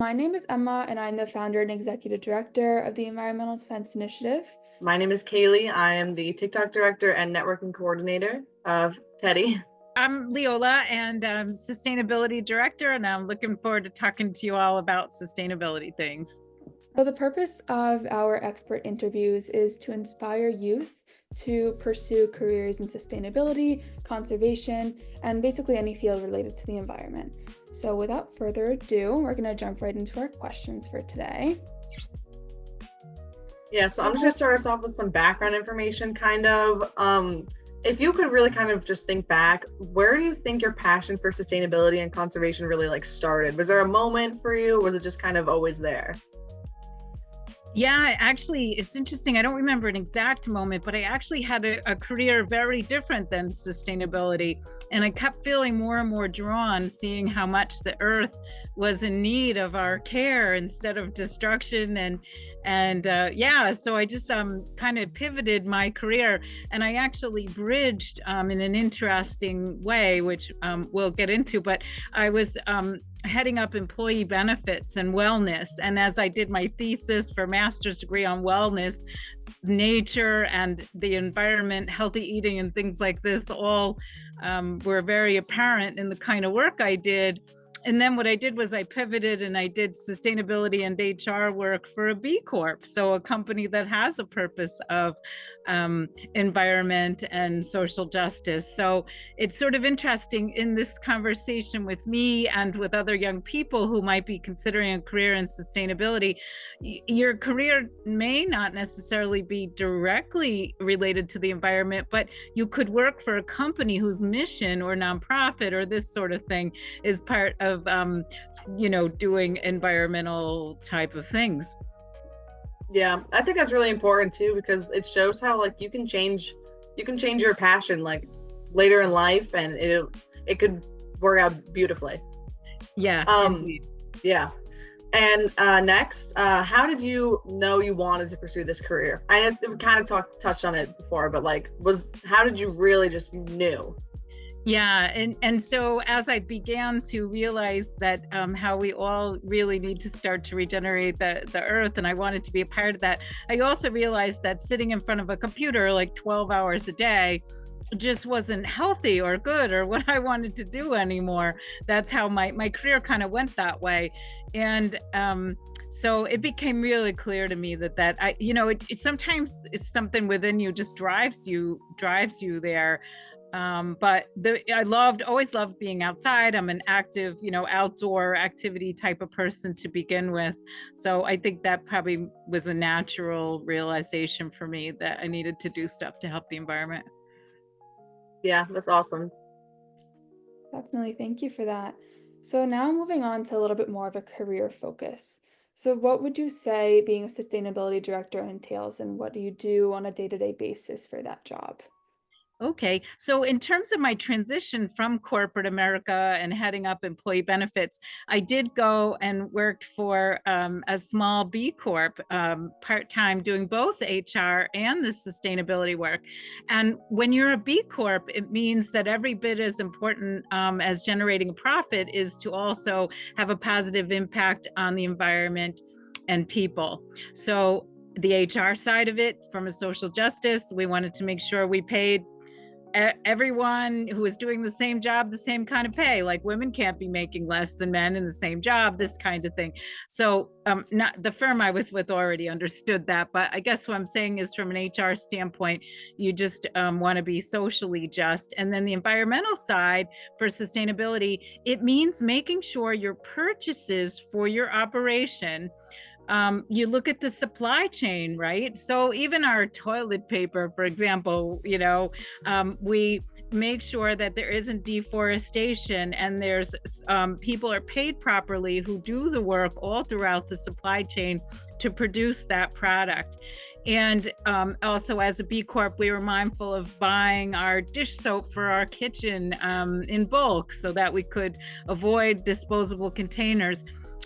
My name is Emma, and I'm the founder and executive director of the Environmental Defense Initiative. My name is Kaylee. I am the TikTok director and networking coordinator of Teddy. I'm Leola and I'm sustainability director, and I'm looking forward to talking to you all about sustainability things. So, the purpose of our expert interviews is to inspire youth to pursue careers in sustainability, conservation, and basically any field related to the environment. So, without further ado, we're going to jump right into our questions for today. Yeah, so I'm just gonna start us off with some background information, kind of. If you could really kind of just think back, where do you think your passion for sustainability and conservation really started? Was there a moment for you? Or was it just kind of always there? Yeah, actually, it's interesting. I don't remember an exact moment, but I actually had a career very different than sustainability. And I kept feeling more and more drawn, seeing how much the earth was in need of our care instead of destruction. And so I just kind of pivoted my career, and I actually bridged in an interesting way, which we'll get into. But I was heading up employee benefits and wellness. And as I did my thesis for master's degree on wellness, nature and the environment, healthy eating and things like this all were very apparent in the kind of work I did. And then what I did was I pivoted and I did sustainability and HR work for a B Corp, so a company that has a purpose of environment and social justice. So it's sort of interesting in this conversation with me and with other young people who might be considering a career in sustainability. Your career may not necessarily be directly related to the environment, but you could work for a company whose mission or nonprofit or this sort of thing is part of doing environmental type of things. Yeah, I think that's really important too, because it shows how you can change your passion later in life, and it could work out beautifully. Yeah, indeed. Yeah. And next, how did you know you wanted to pursue this career? I know we kind of touched on it before, but how did you really just knew? Yeah, and so as I began to realize that how we all really need to start to regenerate the earth, and I wanted to be a part of that, I also realized that sitting in front of a computer 12 hours a day just wasn't healthy or good or what I wanted to do anymore. That's how my career kind of went that way. And so it became really clear to me that sometimes it's something within you just drives you there. But I always loved being outside. I'm an active, outdoor activity type of person to begin with. So I think that probably was a natural realization for me that I needed to do stuff to help the environment. Yeah, that's awesome. Definitely, thank you for that. So, now moving on to a little bit more of a career focus. So, what would you say being a sustainability director entails, and what do you do on a day-to-day basis for that job? Okay, so in terms of my transition from corporate America and heading up employee benefits, I did go and worked for a small B Corp part-time, doing both HR and the sustainability work. And when you're a B Corp, it means that every bit as important as generating a profit is to also have a positive impact on the environment and people. So the HR side of it, from a social justice, we wanted to make sure we paid everyone who is doing the same job the same kind of pay. Like, women can't be making less than men in the same job, this kind of thing. So not the firm I was with already understood that, but I guess what I'm saying is, from an HR standpoint, you just want to be socially just. And then the environmental side for sustainability, it means making sure your purchases for your operation, you look at the supply chain, right? So even our toilet paper, for example, we make sure that there isn't deforestation, and there's people are paid properly who do the work all throughout the supply chain to produce that product. And also, as a B Corp, we were mindful of buying our dish soap for our kitchen in bulk so that we could avoid disposable containers.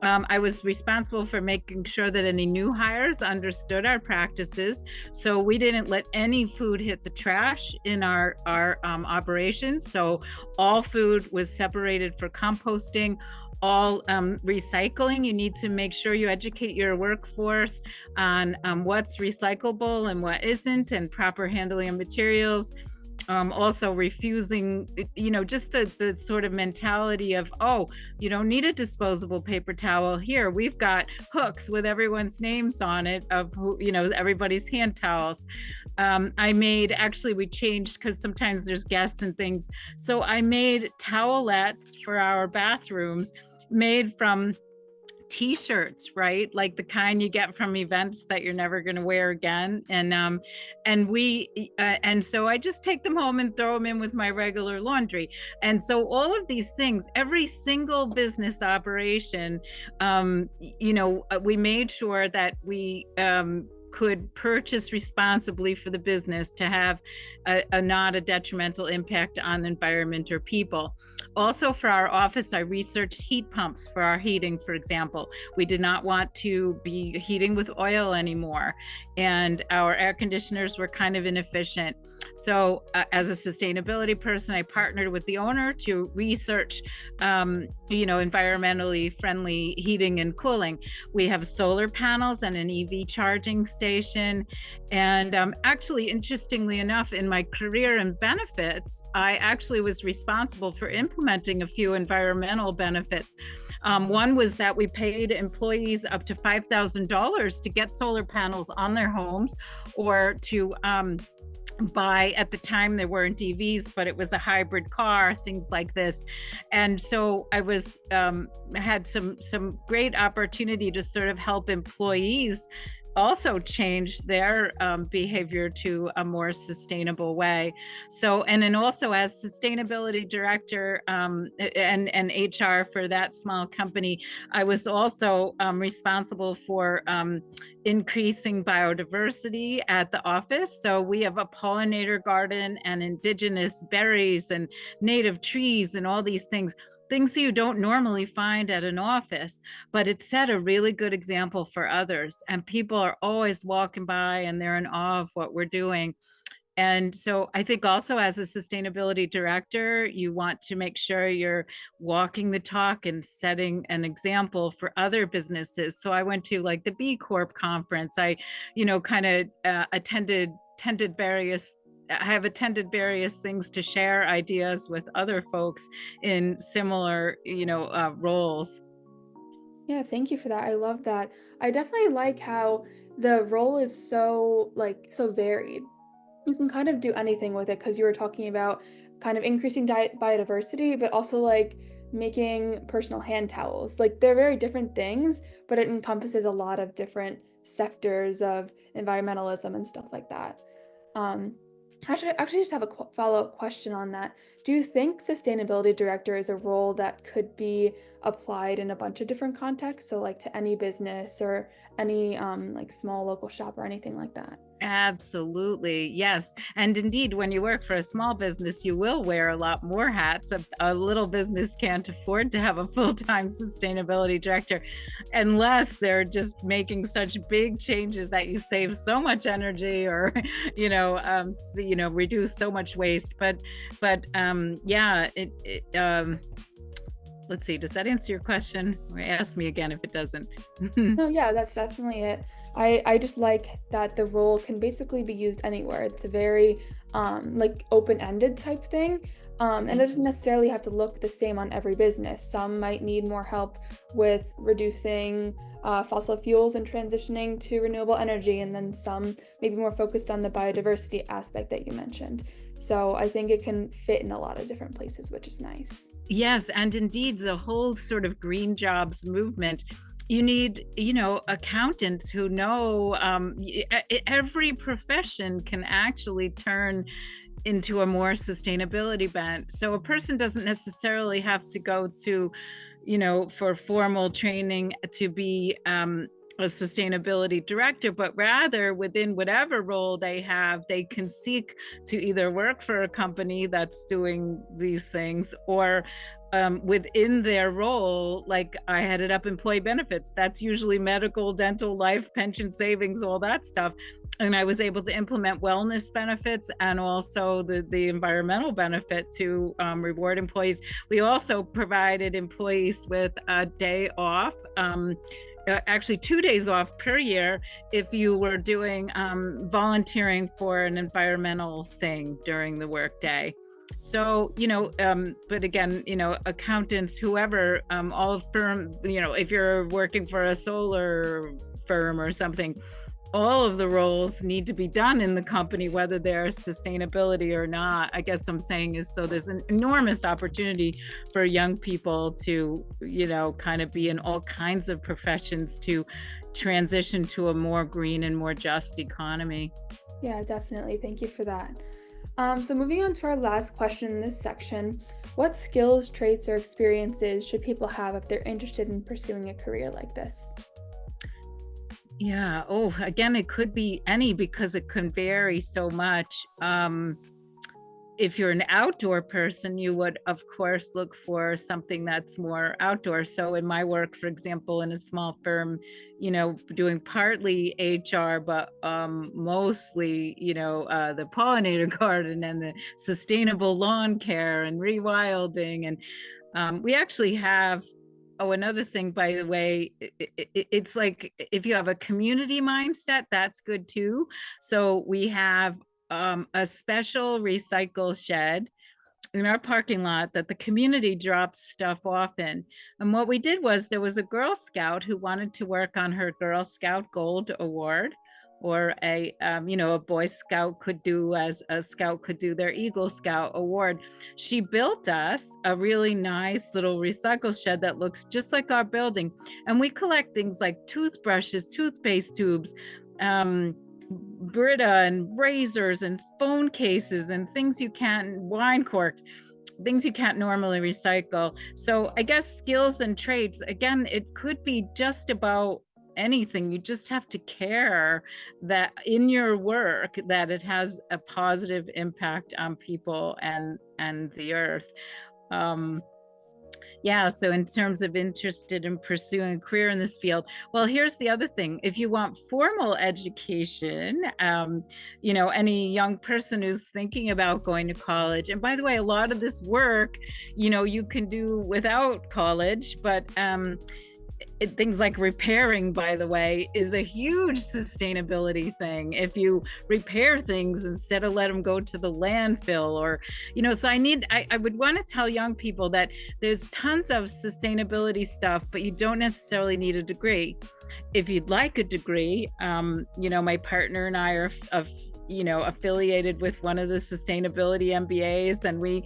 I was responsible for making sure that any new hires understood our practices. So we didn't let any food hit the trash in our operations. So all food was separated for composting. all recycling. You need to make sure you educate your workforce on what's recyclable and what isn't, and proper handling of materials. Also refusing, just the sort of mentality of, oh, you don't need a disposable paper towel. Here, we've got hooks with everyone's names on it of who, everybody's hand towels. We changed because sometimes there's guests and things. So I made towelettes for our bathrooms made from t-shirts, right? Like the kind you get from events that you're never going to wear again. And so I just take them home and throw them in with my regular laundry. And so all of these things, every single business operation, we made sure that we could purchase responsibly for the business to have a not a detrimental impact on the environment or people. Also, for our office, I researched heat pumps for our heating, for example. We did not want to be heating with oil anymore, and our air conditioners were kind of inefficient. So as a sustainability person, I partnered with the owner to research environmentally friendly heating and cooling. We have solar panels and an EV charging station. And actually, interestingly enough, in my career and benefits, I actually was responsible for implementing a few environmental benefits. One was that we paid employees up to $5,000 to get solar panels on their homes, or to buy, at the time there weren't EVs, but it was a hybrid car, things like this. And so I was had some great opportunity to sort of help employees also change their behavior to a more sustainable way. So, and then also as sustainability director and HR for that small company, I was also responsible for increasing biodiversity at the office. So we have a pollinator garden and indigenous berries and native trees and all these things you don't normally find at an office, but it set a really good example for others. And people are always walking by and they're in awe of what we're doing. And so I think also as a sustainability director, you want to make sure you're walking the talk and setting an example for other businesses. So I went to like the B Corp conference. I, kind of have attended various things to share ideas with other folks in similar, roles. Yeah, thank you for that. I love that. I definitely like how the role is so varied. You can kind of do anything with it because you were talking about kind of increasing biodiversity, but also like making personal hand towels. Like they're very different things, but it encompasses a lot of different sectors of environmentalism and stuff like that. Um, actually, just have a follow-up question on that. Do you think sustainability director is a role that could be applied in a bunch of different contexts? So like to any business or any like small local shop or anything like that? Absolutely. Yes. And indeed, when you work for a small business, you will wear a lot more hats. A little business can't afford to have a full-time sustainability director unless they're just making such big changes that you save so much energy, or, reduce so much waste. But yeah, let's see, does that answer your question? Ask me again if it doesn't. No, yeah, that's definitely it. I just like that the role can basically be used anywhere. It's a very like open-ended type thing. And it doesn't necessarily have to look the same on every business. Some might need more help with reducing fossil fuels and transitioning to renewable energy, and then some may be more focused on the biodiversity aspect that you mentioned. So I think it can fit in a lot of different places, which is nice. Yes, and indeed, the whole sort of green jobs movement, you need, accountants who know every profession can actually turn into a more sustainability bent. So a person doesn't necessarily have to go to, for formal training to be a sustainability director, but rather within whatever role they have, they can seek to either work for a company that's doing these things, or within their role, like I headed up employee benefits. That's usually medical, dental, life, pension savings, all that stuff. And I was able to implement wellness benefits and also the environmental benefit to reward employees. We also provided employees with a day off. Actually 2 days off per year if you were doing volunteering for an environmental thing during the workday. So, but again, accountants, whoever, all firm, if you're working for a solar firm or something, all of the roles need to be done in the company, whether they're sustainability or not. I guess I'm saying is, so there's an enormous opportunity for young people to, kind of be in all kinds of professions to transition to a more green and more just economy. Yeah, definitely. Thank you for that. So moving on to our last question in this section, what skills, traits, or experiences should people have if they're interested in pursuing a career like this? Yeah. Oh, again, it could be any because it can vary so much. If you're an outdoor person, you would, of course, look for something that's more outdoor. So in my work, for example, in a small firm, doing partly HR, but mostly, the pollinator garden and the sustainable lawn care and rewilding. And we actually have, oh, another thing, by the way, it's like if you have a community mindset, that's good too. So we have a special recycle shed in our parking lot that the community drops stuff off in. And what we did was there was a Girl Scout who wanted to work on her Girl Scout Gold Award, or a Boy Scout could do, as a Scout could do their Eagle Scout Award. She built us a really nice little recycle shed that looks just like our building. And we collect things like toothbrushes, toothpaste tubes, Brita and razors and phone cases and things you can't, wine corks, things you can't normally recycle. So I guess skills and traits, again, it could be just about anything. You just have to care that in your work that it has a positive impact on people and the earth. Yeah, so in terms of interested in pursuing a career in this field, well, here's the other thing. If you want formal education, any young person who's thinking about going to college, and by the way, a lot of this work, you can do without college, but things like repairing, by the way, is a huge sustainability thing. If you repair things instead of let them go to the landfill, or, so I would want to tell young people that there's tons of sustainability stuff, but you don't necessarily need a degree. If you'd like a degree, my partner and I are affiliated with one of the sustainability MBAs, and we,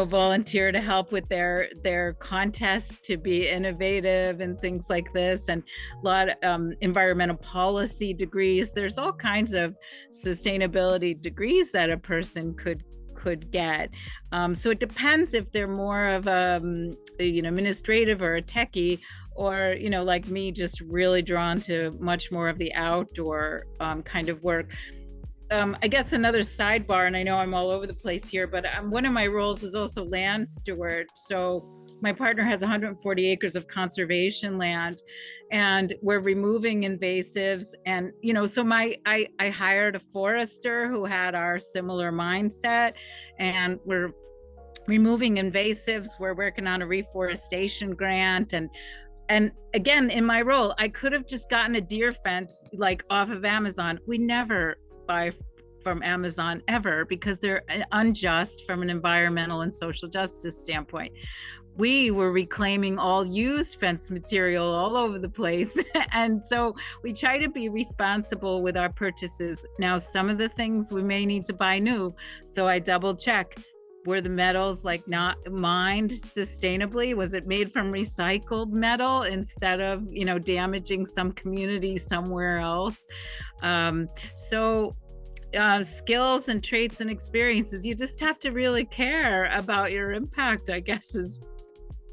volunteer to help with their contests to be innovative and things like this, and a lot of environmental policy degrees. There's all kinds of sustainability degrees that a person could get. So it depends if they're more of administrative or a techie, or like me, just really drawn to much more of the outdoor kind of work. I guess another sidebar, and I know I'm all over the place here, but one of my roles is also land steward. So my partner has 140 acres of conservation land, and we're removing invasives. And, so I hired a forester who had our similar mindset, and we're removing invasives. We're working on a reforestation grant. And again, in my role, I could have just gotten a deer fence like off of Amazon. We never buy from Amazon ever, because they're unjust from an environmental and social justice standpoint. We were reclaiming all used fence material all over the place. And so we try to be responsible with our purchases. Now, some of the things we may need to buy new. So I double check. Were the metals like not mined sustainably? Was it made from recycled metal instead of, damaging some community somewhere else? Skills and traits and experiences, you just have to really care about your impact, I guess, is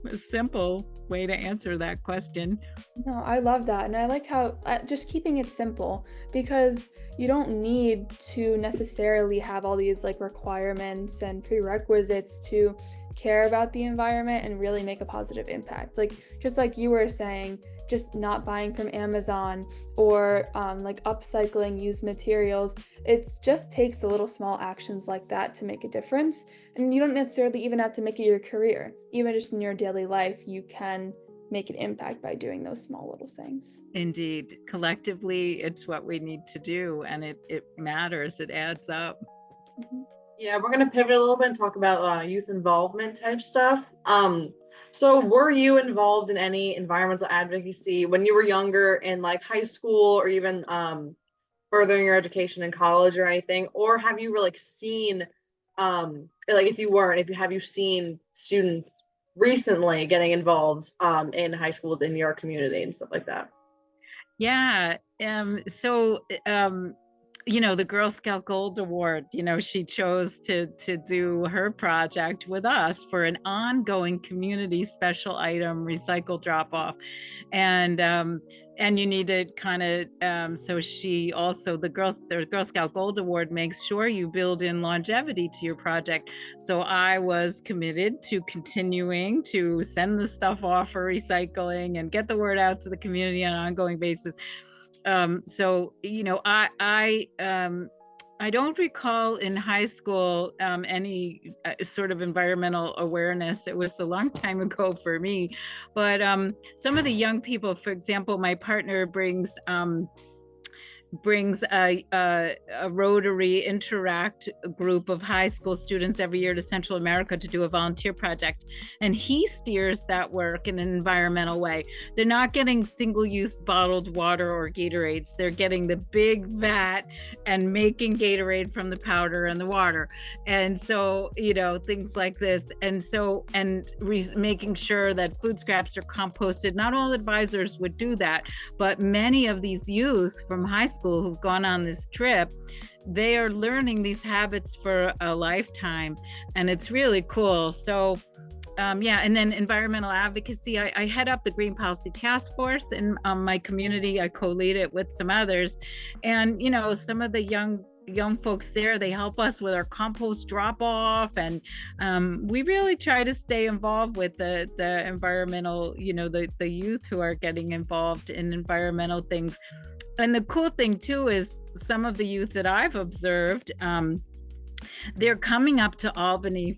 a simple way to answer that question. No, I love that. And I like how just keeping it simple, because you don't need to necessarily have all these like requirements and prerequisites to care about the environment and really make a positive impact. Like just like you were saying, just not buying from Amazon or like upcycling used materials. It just takes the little small actions like that to make a difference. And you don't necessarily even have to make it your career. Even just in your daily life, you can make an impact by doing those small little things. Indeed, collectively, it's what we need to do, and it matters. It adds up. Mhm. Yeah, we're gonna pivot a little bit and talk about youth involvement type stuff. So were you involved in any environmental advocacy when you were younger in like high school or even furthering your education in college or anything? Or have you really like seen like if you weren't, if you have you seen students recently getting involved in high schools in your community and stuff like that? Yeah. The Girl Scout Gold Award, she chose to do her project with us for an ongoing community special item recycle drop off. And you need to kind of so she also the Girl Scout Gold Award makes sure you build in longevity to your project. So I was committed to continuing to send the stuff off for recycling and get the word out to the community on an ongoing basis. I don't recall in high school any sort of environmental awareness. It was a long time ago for me, but some of the young people, for example, my partner brings a Rotary Interact group of high school students every year to Central America to do a volunteer project. And he steers that work in an environmental way. They're not getting single-use bottled water or Gatorades. They're getting the big vat and making Gatorade from the powder and the water. And so, things like this. And so, making sure that food scraps are composted. Not all advisors would do that, but many of these youth from high school who've gone on this trip, they are learning these habits for a lifetime, and it's really cool. So and then environmental advocacy, I head up the Green Policy Task Force in my community. I co-lead it with some others, and some of the young folks there, they help us with our compost drop off, and we really try to stay involved with the environmental, the youth who are getting involved in environmental things. And the cool thing too is some of the youth that I've observed, they're coming up to Albany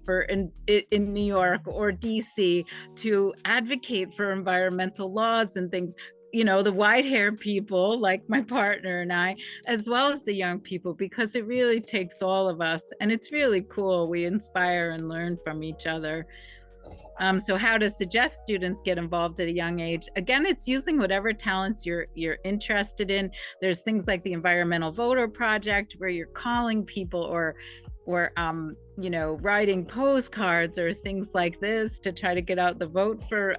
in New York or DC to advocate for environmental laws and things. The white-haired people like my partner and I, as well as the young people, because it really takes all of us, and it's really cool. We inspire and learn from each other. So how to suggest students get involved at a young age? Again, it's using whatever talents you're interested in. There's things like the Environmental Voter Project, where you're calling people or writing postcards or things like this to try to get out the vote for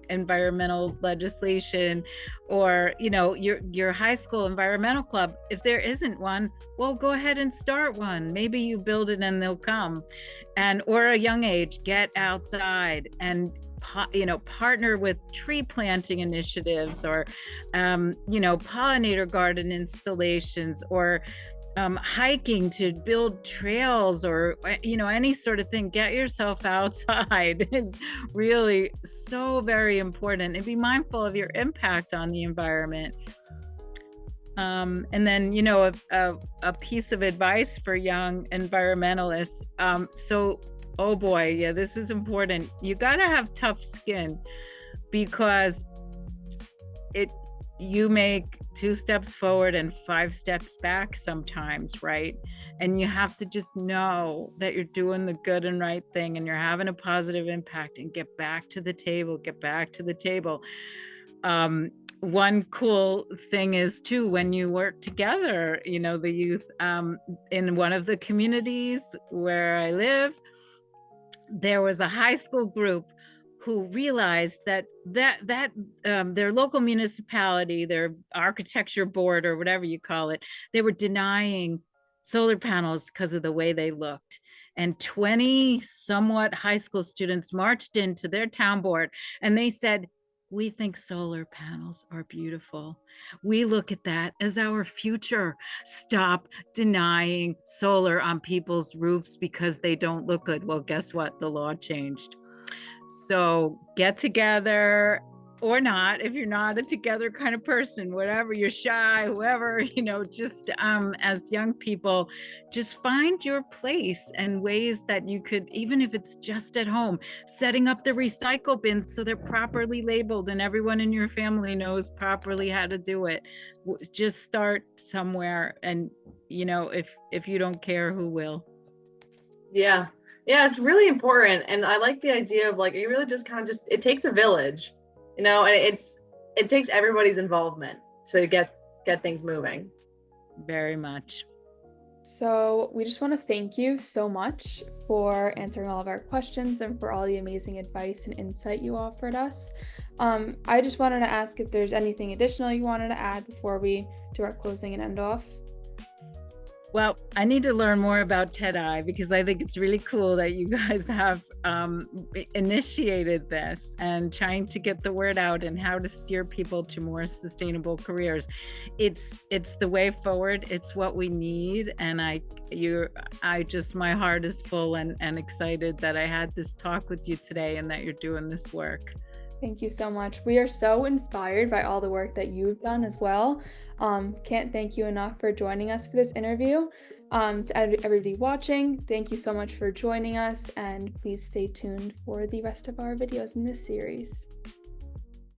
environmental legislation. Or your high school environmental club, if there isn't one, well, go ahead and start one. Maybe you build it and they'll come. Or a young age, get outside and partner with tree planting initiatives, or pollinator garden installations, or hiking to build trails, or any sort of thing. Get yourself outside is really so very important, and be mindful of your impact on the environment. And then a piece of advice for young environmentalists. Oh boy, yeah, this is important. You got to have tough skin, because you make 2 steps forward and 5 steps back sometimes, right? And you have to just know that you're doing the good and right thing, and you're having a positive impact, and get back to the table. One cool thing is too, when you work together, the youth, in one of the communities where I live, there was a high school group who realized that their local municipality, their architecture board, or whatever you call it, they were denying solar panels because of the way they looked. And 20 somewhat high school students marched into their town board, and they said, we think solar panels are beautiful. We look at that as our future. Stop denying solar on people's roofs because they don't look good. Well, guess what? The law changed. So get together, or not, if you're not a together kind of person, whatever, you're shy, whoever, just as young people, just find your place and ways that you could, even if it's just at home, setting up the recycle bins so they're properly labeled and everyone in your family knows properly how to do it. Just start somewhere, and if you don't care, who will? Yeah. Yeah, it's really important. And I like the idea of like, you really just kind of it takes a village, and it takes everybody's involvement to get things moving. Very much. So we just want to thank you so much for answering all of our questions and for all the amazing advice and insight you offered us. I just wanted to ask if there's anything additional you wanted to add before we do our closing and end off. Well, I need to learn more about TED-Eye because I think it's really cool that you guys have initiated this and trying to get the word out and how to steer people to more sustainable careers. It's the way forward. It's what we need. And my heart is full and excited that I had this talk with you today and that you're doing this work. Thank you so much. We are so inspired by all the work that you've done as well. Can't thank you enough for joining us for this interview. To everybody watching, thank you so much for joining us, and please stay tuned for the rest of our videos in this series.